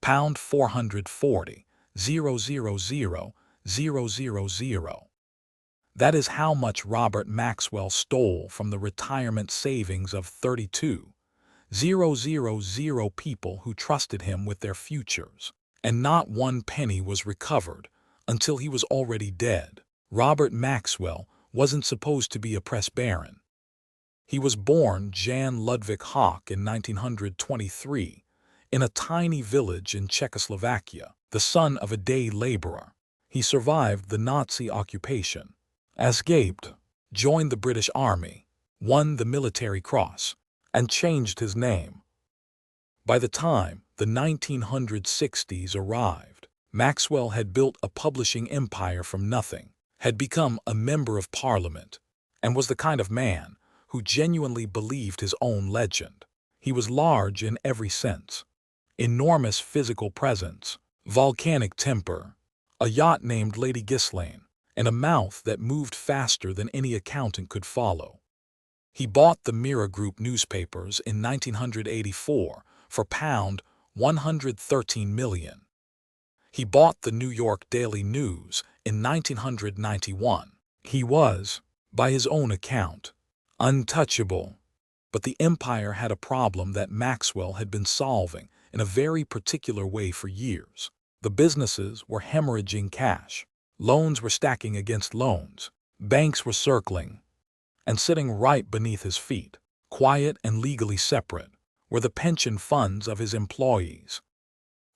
pound 440, 000, 000. That is how much Robert Maxwell stole from the retirement savings of 32,000 people who trusted him with their futures. And not one penny was recovered until he was already dead. Robert Maxwell wasn't supposed to be a press baron. He was born Jan Ludwig Hock in 1923 in a tiny village in Czechoslovakia, the son of a day laborer. He survived the Nazi occupation, escaped, joined the British Army, won the Military Cross, and changed his name. By the time the 1960s arrived, Maxwell had built a publishing empire from nothing, had become a member of Parliament, and was the kind of man who genuinely believed his own legend. He was large in every sense. Enormous physical presence, volcanic temper, a yacht named Lady Ghislaine, and a mouth that moved faster than any accountant could follow. He bought the Mirror Group newspapers in 1984 for £113 million. He bought the New York Daily News in 1991. He was, by his own account, untouchable. But the empire had a problem that Maxwell had been solving in a very particular way for years. The businesses were hemorrhaging cash. Loans were stacking against loans. Banks were circling. And sitting right beneath his feet, quiet and legally separate, were the pension funds of his employees.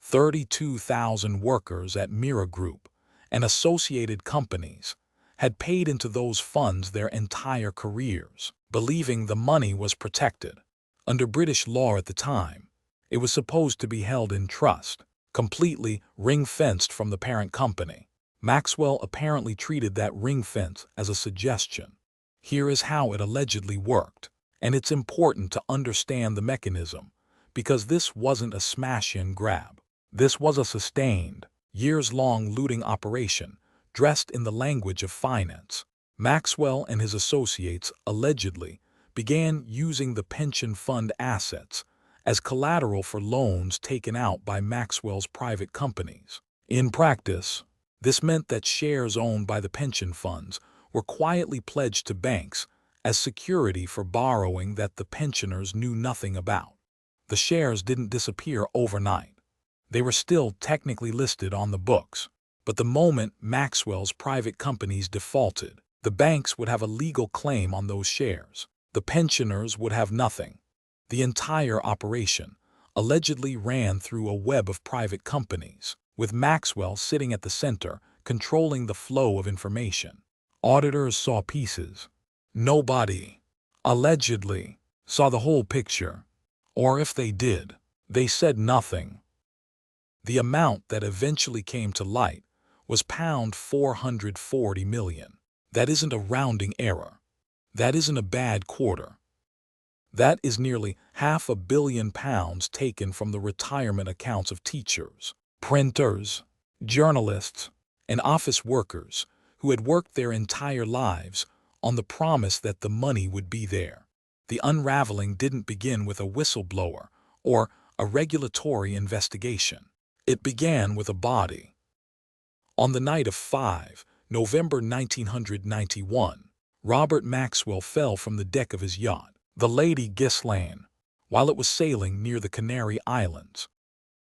32,000 workers at Mirror Group and associated companies had paid into those funds their entire careers, believing the money was protected. Under British law at the time, it was supposed to be held in trust, completely ring-fenced from the parent company. Maxwell apparently treated that ring fence as a suggestion. Here is how it allegedly worked, and it's important to understand the mechanism, because this wasn't a smash and grab. This was a sustained, years-long looting operation dressed in the language of finance. Maxwell and his associates allegedly began using the pension fund assets as collateral for loans taken out by Maxwell's private companies. In practice, this meant that shares owned by the pension funds were quietly pledged to banks as security for borrowing that the pensioners knew nothing about. The shares didn't disappear overnight. They were still technically listed on the books. But the moment Maxwell's private companies defaulted, the banks would have a legal claim on those shares. The pensioners would have nothing. The entire operation allegedly ran through a web of private companies, with Maxwell sitting at the center, controlling the flow of information. Auditors saw pieces. Nobody, allegedly, saw the whole picture. Or if they did, they said nothing. The amount that eventually came to light was £440 million. That isn't a rounding error. That isn't a bad quarter. That is nearly £500 million taken from the retirement accounts of teachers, printers, journalists, and office workers who had worked their entire lives on the promise that the money would be there. The unraveling didn't begin with a whistleblower or a regulatory investigation. It began with a body. On the night of November 5, 1991, Robert Maxwell fell from the deck of his yacht, the Lady Ghislaine, while it was sailing near the Canary Islands.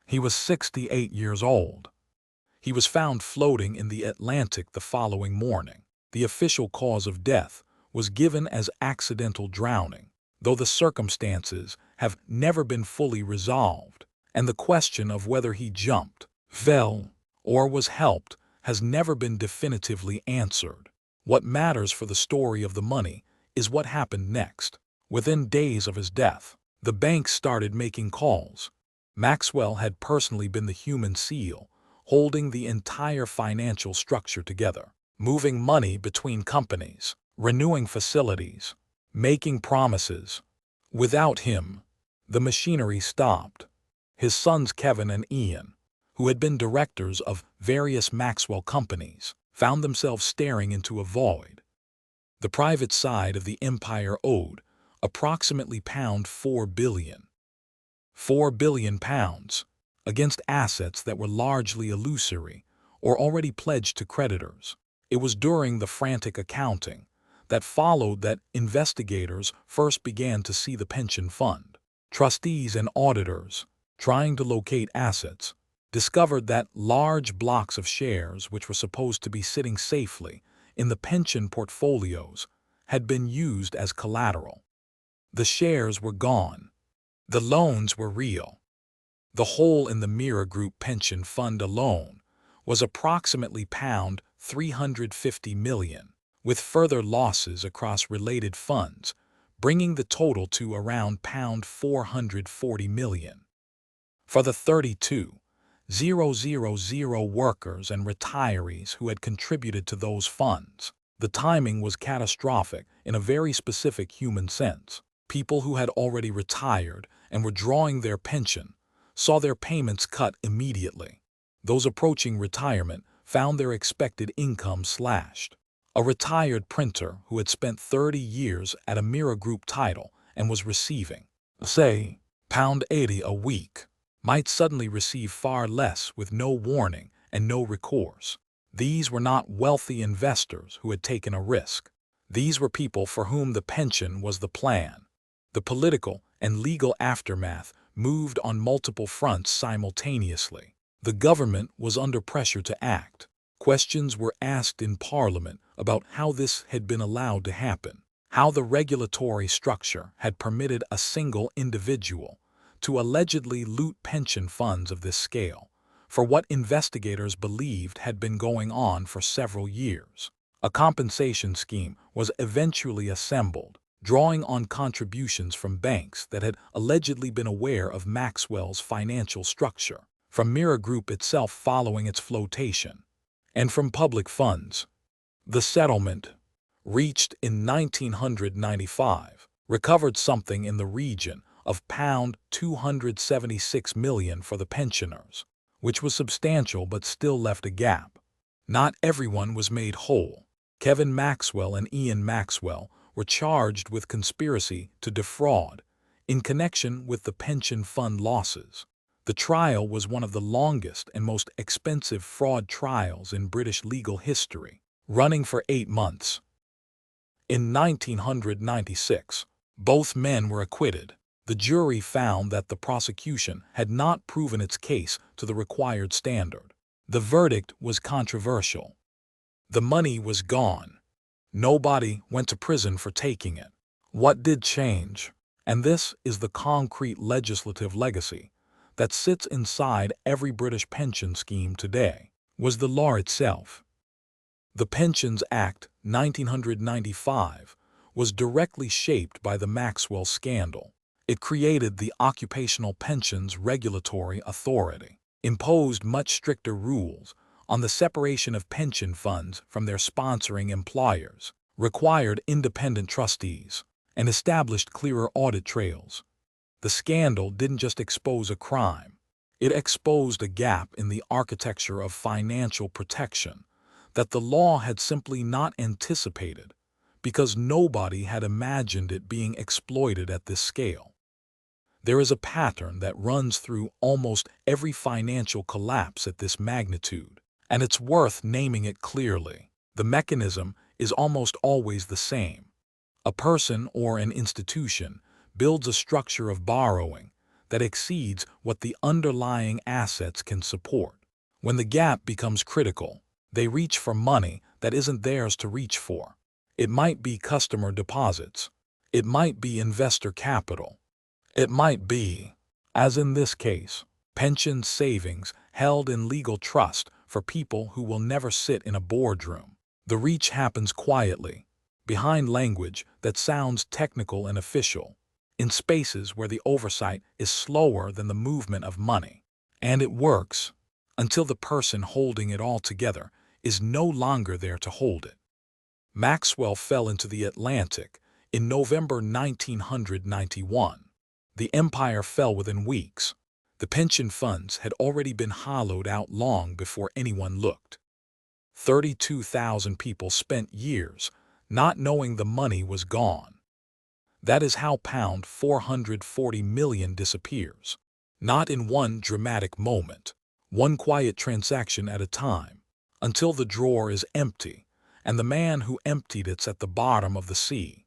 He was 68 years old. He was found floating in the Atlantic the following morning. The official cause of death was given as accidental drowning, though the circumstances have never been fully resolved, and the question of whether he jumped, fell, or was helped has never been definitively answered. What matters for the story of the money is what happened next. Within days of his death, the banks started making calls. Maxwell had personally been the human seal, holding the entire financial structure together, moving money between companies, renewing facilities, making promises. Without him, the machinery stopped. His sons Kevin and Ian, who had been directors of various Maxwell companies, found themselves staring into a void. The private side of the empire owed approximately £4 billion. £4 billion, against assets that were largely illusory or already pledged to creditors. It was during the frantic accounting that followed that investigators first began to see the pension fund. Trustees and auditors, trying to locate assets, discovered that large blocks of shares which were supposed to be sitting safely in the pension portfolios had been used as collateral. The shares were gone. The loans were real. The hole in the Mira Group pension fund alone was approximately £350 million, with further losses across related funds, bringing the total to around £440 million. For the 32,000 workers and retirees who had contributed to those funds, the timing was catastrophic in a very specific human sense. People who had already retired and were drawing their pension saw their payments cut immediately. Those approaching retirement found their expected income slashed. A retired printer who had spent 30 years at a Mira Group title and was receiving, say, £80 a week, might suddenly receive far less with no warning and no recourse. These were not wealthy investors who had taken a risk. These were people for whom the pension was the plan. The political and legal aftermath moved on multiple fronts simultaneously. The government was under pressure to act. Questions were asked in Parliament about how this had been allowed to happen, how the regulatory structure had permitted a single individual to allegedly loot pension funds of this scale, for what investigators believed had been going on for several years. A compensation scheme was eventually assembled, drawing on contributions from banks that had allegedly been aware of Maxwell's financial structure, from Mira Group itself following its flotation, and from public funds. The settlement, reached in 1995, recovered something in the region of £276 million for the pensioners, which was substantial but still left a gap. Not everyone was made whole. Kevin Maxwell and Ian Maxwell were charged with conspiracy to defraud in connection with the pension fund losses. The trial was one of the longest and most expensive fraud trials in British legal history, running for 8 months. In 1996, both men were acquitted. The jury found that the prosecution had not proven its case to the required standard. The verdict was controversial. The money was gone. Nobody went to prison for taking it. What did change? And this is the concrete legislative legacy that sits inside every British pension scheme today, was the law itself. The Pensions Act 1995 was directly shaped by the Maxwell scandal. It created the Occupational Pensions Regulatory Authority, imposed much stricter rules on the separation of pension funds from their sponsoring employers, required independent trustees, and established clearer audit trails. The scandal didn't just expose a crime. It exposed a gap in the architecture of financial protection that the law had simply not anticipated because nobody had imagined it being exploited at this scale. There is a pattern that runs through almost every financial collapse at this magnitude, and it's worth naming it clearly. The mechanism is almost always the same. A person or an institution builds a structure of borrowing that exceeds what the underlying assets can support. When the gap becomes critical, they reach for money that isn't theirs to reach for. It might be customer deposits. It might be investor capital. It might be, as in this case, pension savings held in legal trust for people who will never sit in a boardroom. The reach happens quietly, behind language that sounds technical and official, in spaces where the oversight is slower than the movement of money. And it works until the person holding it all together is no longer there to hold it. Maxwell fell into the Atlantic in November 1991. The empire fell within weeks. The pension funds had already been hollowed out long before anyone looked. 32,000 people spent years not knowing the money was gone. That is how £440 million disappears. not in one dramatic moment, one quiet transaction at a time, until the drawer is empty and the man who emptied it's at the bottom of the sea.